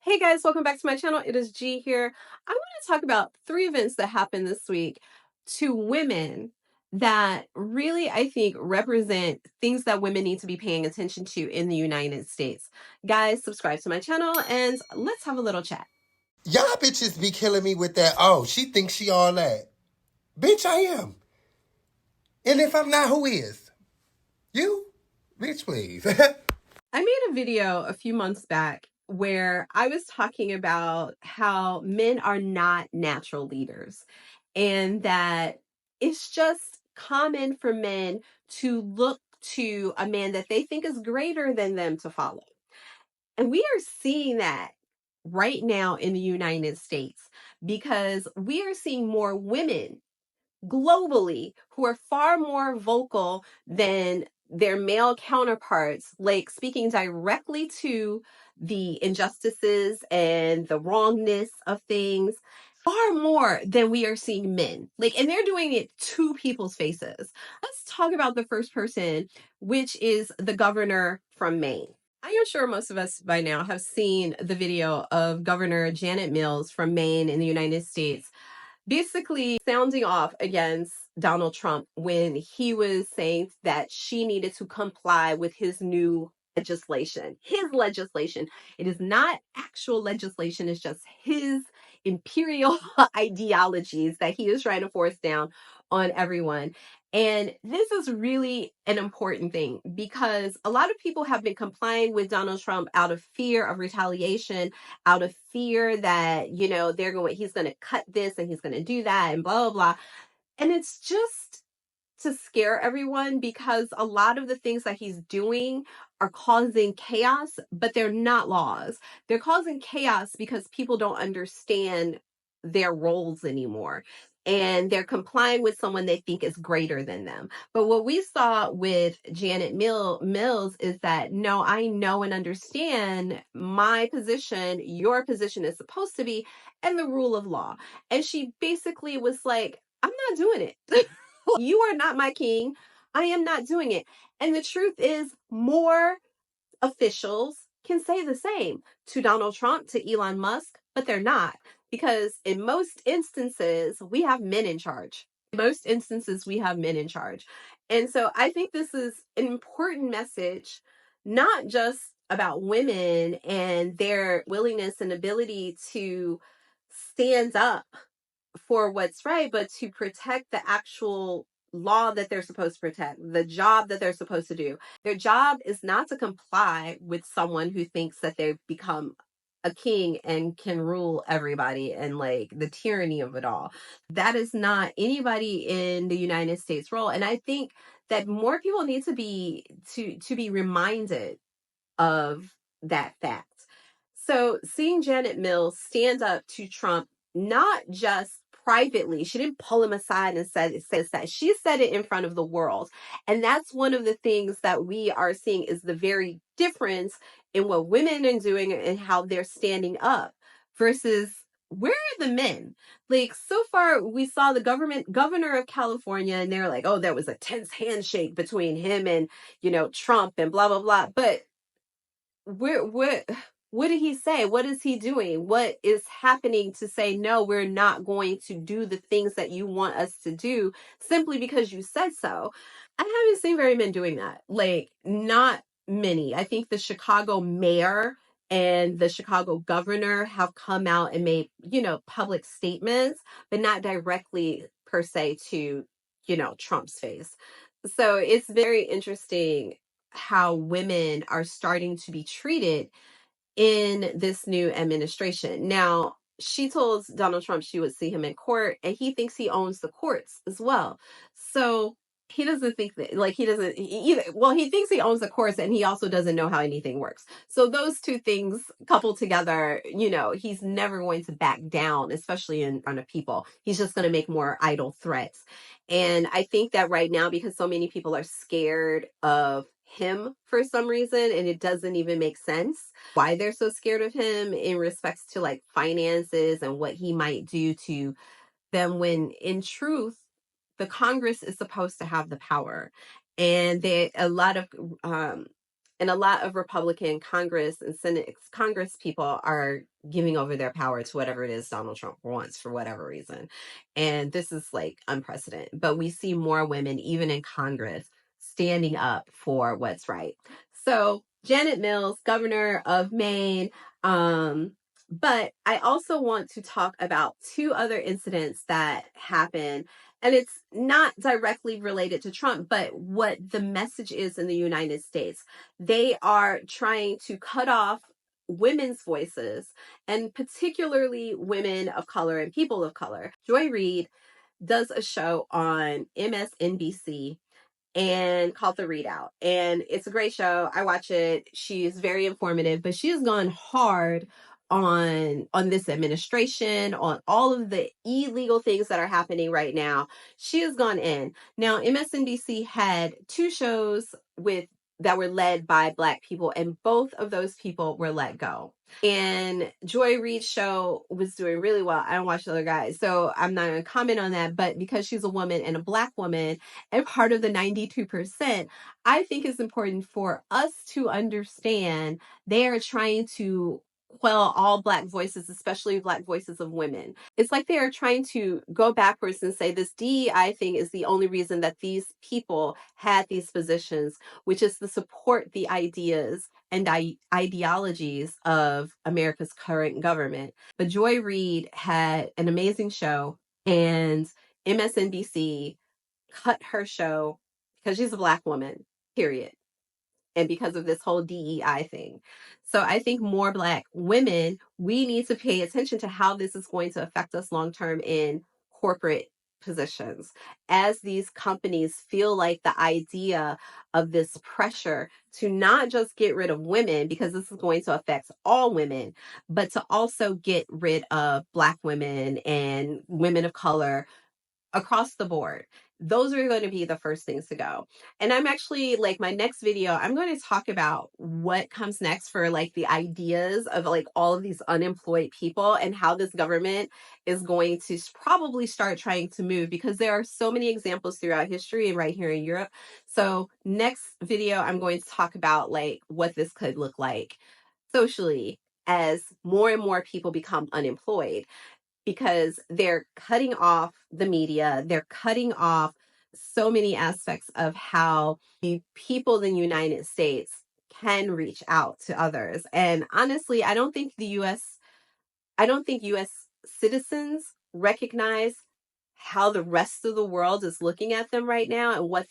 Hey guys, welcome back to my channel. It is G here. I want to talk about 3 events that happened this week to women that really, I think, represent things that women need to be paying attention to in the United States. Guys, subscribe to my channel and let's have a little chat. Y'all bitches be killing me with that, oh, she thinks she all that. Bitch, I am. And if I'm not, who is? You? Bitch, please. I made a video a few months back where I was talking about how men are not natural leaders and that it's just common for men to look to a man that they think is greater than them to follow. And we are seeing that right now in the United States because we are seeing more women globally who are far more vocal than their male counterparts, like speaking directly to the injustices and the wrongness of things far more than we are seeing men. Like, and they're doing it to people's faces. Let's talk about the first person, which is the governor from Maine. I am sure most of us by now have seen the video of Governor Janet Mills from Maine in the United States basically sounding off against Donald Trump when he was saying that she needed to comply with his new legislation. His legislation. It is not actual legislation, it's just his imperial ideologies that he is trying to force down on everyone. And this is really an important thing because a lot of people have been complying with Donald Trump out of fear of retaliation, out of fear that, he's going to cut this and he's going to do that and blah, blah, blah. And it's just to scare everyone because a lot of the things that he's doing are causing chaos, but they're not laws. They're causing chaos because people don't understand their roles anymore. And they're complying with someone they think is greater than them. But what we saw with Janet Mills is that, no, I know and understand my position, your position is supposed to be, and the rule of law. And she basically was like, I'm not doing it. You are not my king. I am not doing it. And the truth is, more officials can say the same to Donald Trump, to Elon Musk, but they're not. Because in most instances, we have men in charge. In most instances, we have men in charge. And so I think this is an important message, not just about women and their willingness and ability to stand up for what's right, but to protect the actual law that they're supposed to protect, the job that they're supposed to do. Their job is not to comply with someone who thinks that they've become a king and can rule everybody and like the tyranny of it all. That is not anybody in the United States role. And I think that more people need to be reminded of that fact. So seeing Janet Mills stand up to Trump, not just privately, she didn't pull him aside and says that. She said it in front of the world. And that's one of the things that we are seeing is the very difference in what women are doing and how they're standing up versus where are the men? Like, so far we saw the governor of California, and they're like, oh, there was a tense handshake between him and, Trump and blah, blah, blah. But what did he say? What is he doing? What is happening to say, no, we're not going to do the things that you want us to do simply because you said so? I haven't seen very many doing that. Like, not many. I think the Chicago mayor and the Chicago governor have come out and made, public statements, but not directly per se to, Trump's face. So it's very interesting how women are starting to be treated in this new administration. Now, she told Donald Trump she would see him in court, and he thinks he owns the courts as well. So he doesn't think that, like, he doesn't either. Well, he thinks he owns the courts, and he also doesn't know how anything works. So those two things coupled together, he's never going to back down, especially in front of people. He's just going to make more idle threats. And I think that right now, because so many people are scared of him for some reason, and it doesn't even make sense why they're so scared of him in respects to like finances and what he might do to them, when in truth the Congress is supposed to have the power. And a lot of And a lot of Republican Congress and Senate Congress people are giving over their power to whatever it is Donald Trump wants for whatever reason. And this is like unprecedented. But we see more women, even in Congress, standing up for what's right. So Janet Mills, governor of Maine. But I also want to talk about two other incidents that happened. And it's not directly related to Trump, but what the message is in the United States. They are trying to cut off women's voices, and particularly women of color and people of color. Joy Reid does a show on MSNBC and called The Readout. And it's a great show. I watch it. She's very informative, but she has gone hard on this administration, on all of the illegal things that are happening right now. She has gone in. Now, MSNBC had two shows with that were led by Black people, and both of those people were let go. And Joy Reid's show was doing really well. I don't watch the other guys, so I'm not going to comment on that. But because she's a woman and a Black woman and part of the 92%, I think it's important for us to understand they are trying to quell all Black voices, especially Black voices of women. It's like they are trying to go backwards and say this DEI thing is the only reason that these people had these positions, which is to support the ideas and ideologies of America's current government. But Joy Reid had an amazing show, and MSNBC cut her show because she's a Black woman, period. And because of this whole DEI thing. So I think more Black women, we need to pay attention to how this is going to affect us long term in corporate positions, as these companies feel like the idea of this pressure to not just get rid of women, because this is going to affect all women, but to also get rid of Black women and women of color across the board. Those are going to be the first things to go. And I'm actually like my next video, I'm going to talk about what comes next for like the ideas of like all of these unemployed people and how this government is going to probably start trying to move, because there are so many examples throughout history and right here in Europe. So next video, I'm going to talk about like what this could look like socially as more and more people become unemployed, because they're cutting off the media, they're cutting off so many aspects of how the people in the United States can reach out to others. And honestly, I don't think US citizens recognize how the rest of the world is looking at them right now, and what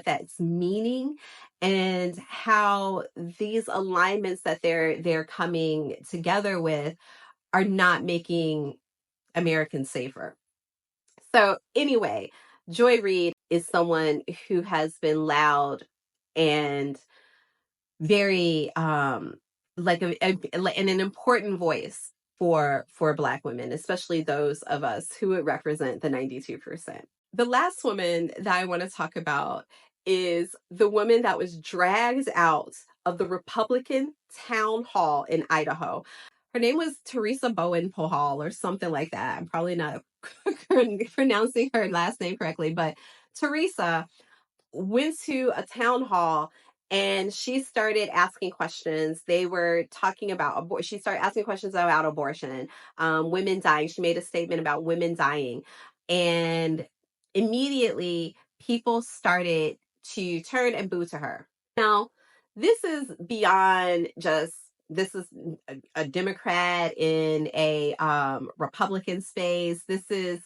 that's meaning, and how these alignments that they're coming together with are not making Americans safer. So anyway, Joy Reid is someone who has been loud and very like and an important voice for Black women, especially those of us who would represent the 92%. The last woman that I want to talk about is the woman that was dragged out of the Republican town hall in Idaho. Her name was Teresa Bowen Pohal or something like that. I'm probably not pronouncing her last name correctly, but Teresa went to a town hall and she started asking questions. They were talking about abortion. She started asking questions about abortion, women dying. She made a statement about women dying. And immediately people started to turn and boo to her. Now, this is beyond just, this is a Democrat in a Republican space. This is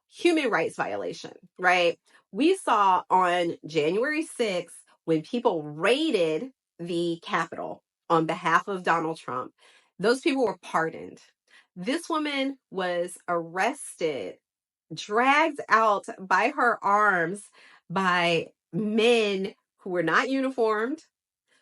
human rights violation, right? We saw on January 6th, when people raided the Capitol on behalf of Donald Trump, those people were pardoned. This woman was arrested, dragged out by her arms by men who were not uniformed,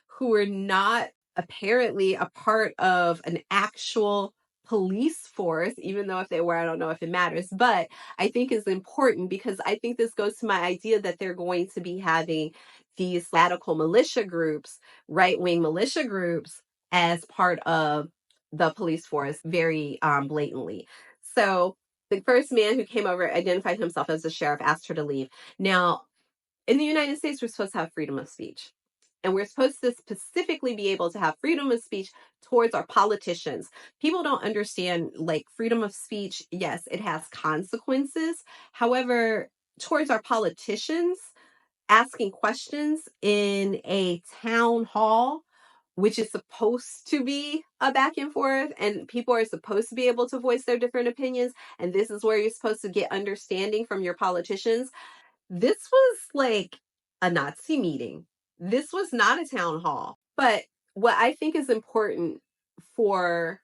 who were not apparently a part of an actual police force, even though if they were, I don't know if it matters, but I think is important, because I think this goes to my idea that they're going to be having these radical militia groups, right-wing militia groups, as part of the police force very blatantly. So the first man who came over identified himself as a sheriff, asked her to leave. Now, in the United States, we're supposed to have freedom of speech. And we're supposed to specifically be able to have freedom of speech towards our politicians. People don't understand, like, freedom of speech. Yes, it has consequences. However, towards our politicians, asking questions in a town hall, which is supposed to be a back and forth, and people are supposed to be able to voice their different opinions, and this is where you're supposed to get understanding from your politicians. This was like a Nazi meeting. This was not a town hall. But what I think is important for,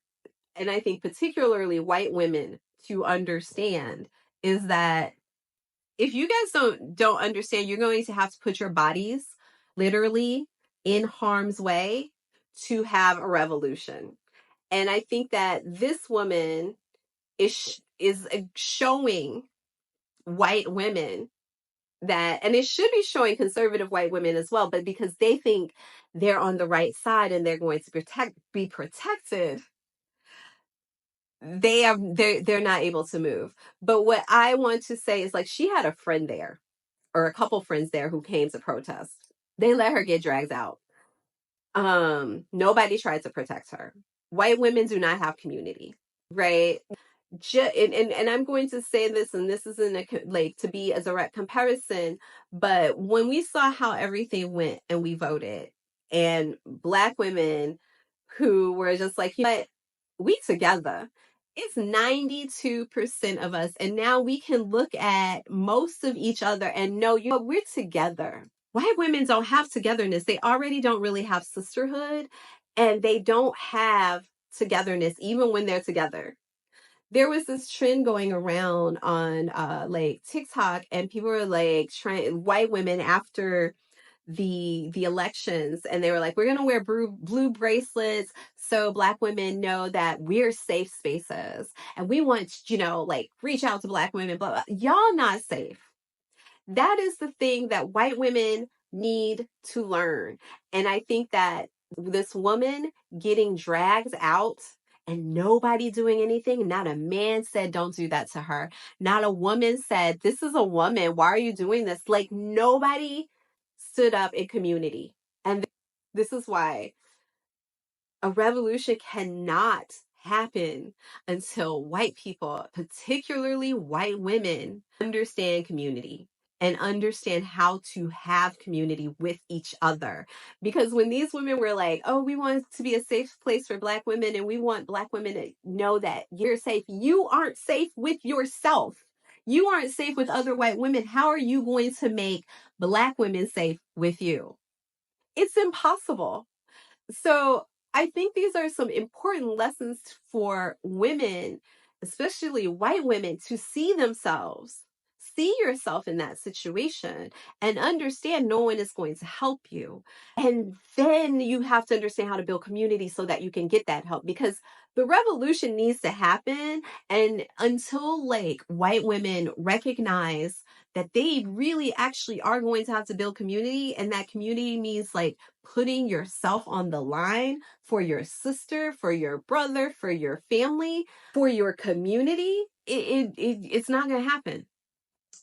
and I think particularly white women to understand, is that if you guys don't understand, you're going to have to put your bodies literally in harm's way to have a revolution. And I think that this woman is showing white women that, and it should be showing conservative white women as well, but because they think they're on the right side and they're going to be protected, they're not able to move. But what I want to say is, like, she had a friend there, or a couple friends there, who came to protest. They let her get dragged out. Nobody tried to protect her. White women do not have community, right? And I'm going to say this, and this isn't like to be a direct comparison, but when we saw how everything went and we voted, and Black women who were just like, you know what, we together. It's 92% of us, and now we can look at most of each other and know, you know, we're together. White women don't have togetherness. They already don't really have sisterhood, and they don't have togetherness even when they're together. There was this trend going around on like TikTok, and people were like trying, white women, after the elections, and they were like, we're gonna wear blue bracelets so Black women know that we're safe spaces, and we want, you know, like, reach out to Black women, blah, blah. Y'all not safe. That is the thing that white women need to learn. And I think that this woman getting dragged out and nobody doing anything, not a man said, don't do that to her. Not a woman said, this is a woman, why are you doing this? Like, nobody stood up in community. And this is why a revolution cannot happen until white people, particularly white women, understand community and understand how to have community with each other. Because when these women were like, oh, we want to be a safe place for Black women, and we want Black women to know that you're safe, you aren't safe with yourself. You aren't safe with other white women. How are you going to make Black women safe with you? It's impossible. So I think these are some important lessons for women, especially white women, to see themselves, see yourself in that situation, and understand no one is going to help you. And then you have to understand how to build community so that you can get that help, because the revolution needs to happen. And until, like, white women recognize that they really actually are going to have to build community, and that community means, like, putting yourself on the line for your sister, for your brother, for your family, for your community, it's not going to happen.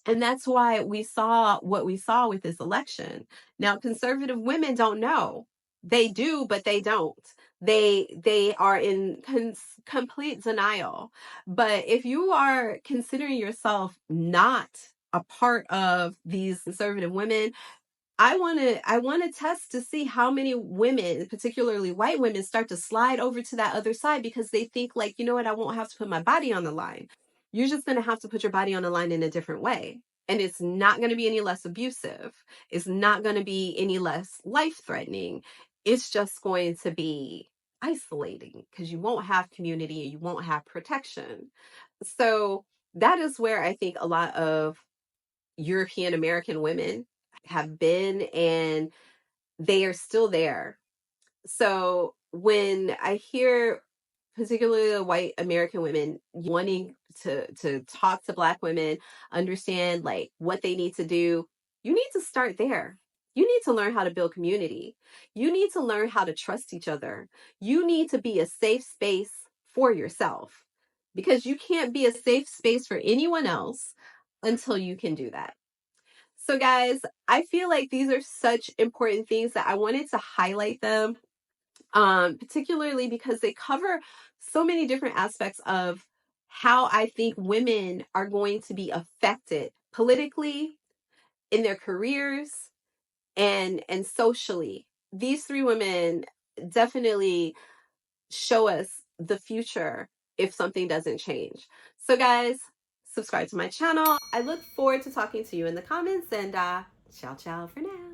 And that's why we saw what we saw with this election. Now, conservative women don't know. They do, but they don't. They are in complete denial. But if you are considering yourself not a part of these conservative women, I want to test to see how many women, particularly white women, start to slide over to that other side, because they think, like, you know what, I won't have to put my body on the line. You're just going to have to put your body on the line in a different way. And it's not going to be any less abusive. It's not going to be any less life-threatening. It's just going to be isolating, because you won't have community and you won't have protection. So that is where I think a lot of European American women have been, and they are still there. So when I hear particularly the white American women wanting to talk to Black women, understand, like, what they need to do, you need to start there. You need to learn how to build community. You need to learn how to trust each other. You need to be a safe space for yourself, because you can't be a safe space for anyone else until you can do that. So guys, I feel like these are such important things that I wanted to highlight them, particularly because they cover so many different aspects of how I think women are going to be affected politically, in their careers, and socially. These three women definitely show us the future if something doesn't change. So guys, subscribe to my channel. I look forward to talking to you in the comments, and ciao ciao for now.